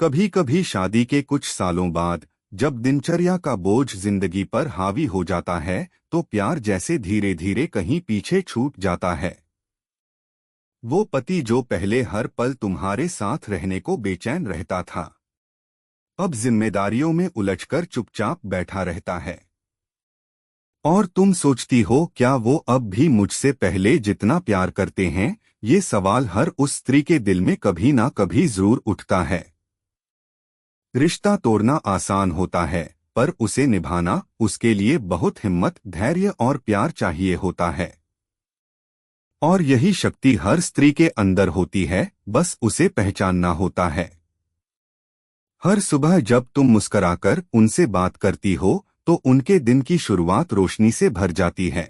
कभी कभी शादी के कुछ सालों बाद जब दिनचर्या का बोझ जिंदगी पर हावी हो जाता है तो प्यार जैसे धीरे धीरे कहीं पीछे छूट जाता है। वो पति जो पहले हर पल तुम्हारे साथ रहने को बेचैन रहता था, अब जिम्मेदारियों में उलझकर चुपचाप बैठा रहता है। और तुम सोचती हो क्या वो अब भी मुझसे पहले जितना प्यार करते हैं। ये सवाल हर उस स्त्री के दिल में कभी ना कभी जरूर उठता है। रिश्ता तोड़ना आसान होता है, पर उसे निभाना उसके लिए बहुत हिम्मत, धैर्य और प्यार चाहिए होता है। और यही शक्ति हर स्त्री के अंदर होती है, बस उसे पहचानना होता है। हर सुबह जब तुम मुस्कुराकर उनसे बात करती हो तो उनके दिन की शुरुआत रोशनी से भर जाती है।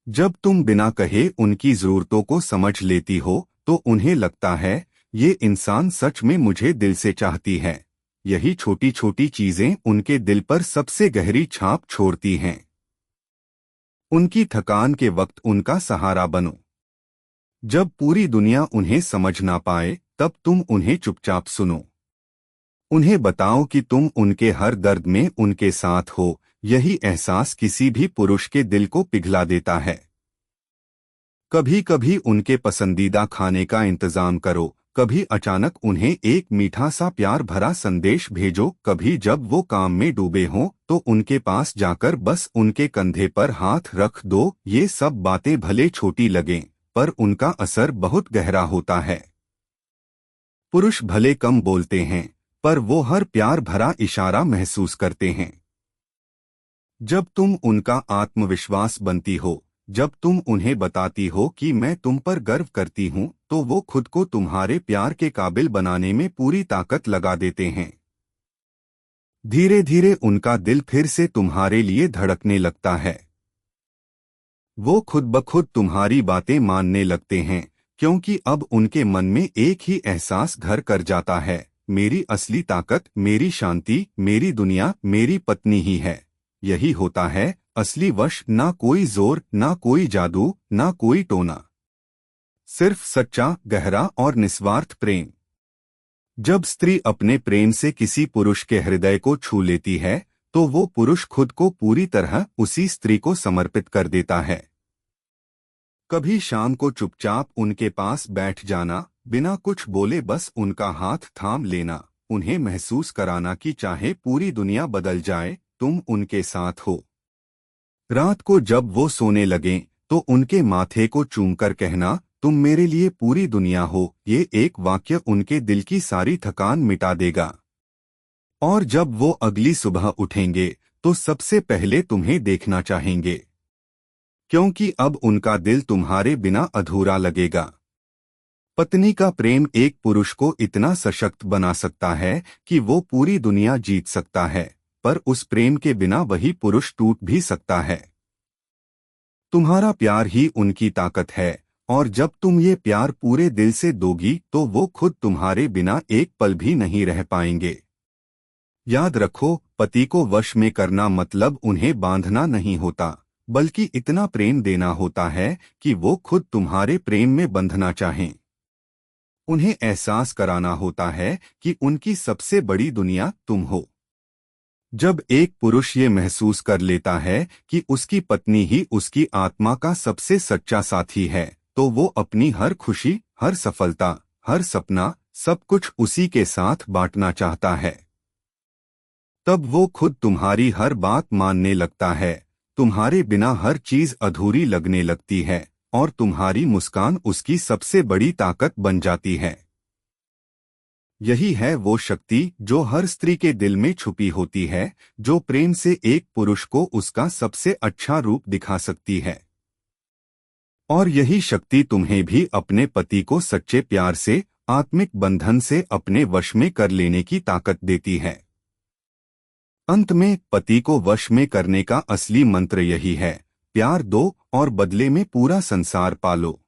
जब तुम बिना कहे उनकी जरूरतों को समझ लेती हो तो उन्हें लगता है ये इंसान सच में मुझे दिल से चाहती है। यही छोटी छोटी चीजें उनके दिल पर सबसे गहरी छाप छोड़ती हैं। उनकी थकान के वक्त उनका सहारा बनो। जब पूरी दुनिया उन्हें समझ ना पाए तब तुम उन्हें चुपचाप सुनो। उन्हें बताओ कि तुम उनके हर दर्द में उनके साथ हो। यही एहसास किसी भी पुरुष के दिल को पिघला देता है। कभी कभी उनके पसंदीदा खाने का इंतजाम करो, कभी अचानक उन्हें एक मीठा सा प्यार भरा संदेश भेजो, कभी जब वो काम में डूबे हों तो उनके पास जाकर बस उनके कंधे पर हाथ रख दो। ये सब बातें भले छोटी लगें, पर उनका असर बहुत गहरा होता है। पुरुष भले कम बोलते हैं, पर वो हर प्यार भरा इशारा महसूस करते हैं। जब तुम उनका आत्मविश्वास बनती हो, जब तुम उन्हें बताती हो कि मैं तुम पर गर्व करती हूँ, तो वो खुद को तुम्हारे प्यार के काबिल बनाने में पूरी ताकत लगा देते हैं। धीरे धीरे उनका दिल फिर से तुम्हारे लिए धड़कने लगता है। वो खुद ब खुद तुम्हारी बातें मानने लगते हैं, क्योंकि अब उनके मन में एक ही एहसास घर कर जाता है, मेरी असली ताकत, मेरी शांति, मेरी दुनिया मेरी पत्नी ही है। यही होता है असली वश, ना कोई जोर, ना कोई जादू, ना कोई टोना, सिर्फ सच्चा, गहरा और निस्वार्थ प्रेम। जब स्त्री अपने प्रेम से किसी पुरुष के हृदय को छू लेती है तो वो पुरुष खुद को पूरी तरह उसी स्त्री को समर्पित कर देता है। कभी शाम को चुपचाप उनके पास बैठ जाना, बिना कुछ बोले बस उनका हाथ थाम लेना, उन्हें महसूस कराना कि चाहे पूरी दुनिया बदल जाए, तुम उनके साथ हो। रात को जब वो सोने लगें तो उनके माथे को चूमकर कहना, तुम मेरे लिए पूरी दुनिया हो। ये एक वाक्य उनके दिल की सारी थकान मिटा देगा। और जब वो अगली सुबह उठेंगे तो सबसे पहले तुम्हें देखना चाहेंगे, क्योंकि अब उनका दिल तुम्हारे बिना अधूरा लगेगा। पत्नी का प्रेम एक पुरुष को इतना सशक्त बना सकता है कि वो पूरी दुनिया जीत सकता है, पर उस प्रेम के बिना वही पुरुष टूट भी सकता है। तुम्हारा प्यार ही उनकी ताकत है, और जब तुम ये प्यार पूरे दिल से दोगी तो वो खुद तुम्हारे बिना एक पल भी नहीं रह पाएंगे। याद रखो, पति को वश में करना मतलब उन्हें बांधना नहीं होता, बल्कि इतना प्रेम देना होता है कि वो खुद तुम्हारे प्रेम में बंधना चाहें। उन्हें एहसास कराना होता है कि उनकी सबसे बड़ी दुनिया तुम हो। जब एक पुरुष ये महसूस कर लेता है कि उसकी पत्नी ही उसकी आत्मा का सबसे सच्चा साथी है, तो वो अपनी हर खुशी, हर सफलता, हर सपना, सब कुछ उसी के साथ बांटना चाहता है। तब वो खुद तुम्हारी हर बात मानने लगता है, तुम्हारे बिना हर चीज अधूरी लगने लगती है, और तुम्हारी मुस्कान उसकी सबसे बड़ी ताकत बन जाती है। यही है वो शक्ति जो हर स्त्री के दिल में छुपी होती है, जो प्रेम से एक पुरुष को उसका सबसे अच्छा रूप दिखा सकती है। और यही शक्ति तुम्हें भी अपने पति को सच्चे प्यार से, आत्मिक बंधन से अपने वश में कर लेने की ताकत देती है। अंत में पति को वश में करने का असली मंत्र यही है, प्यार दो और बदले में पूरा संसार पालो।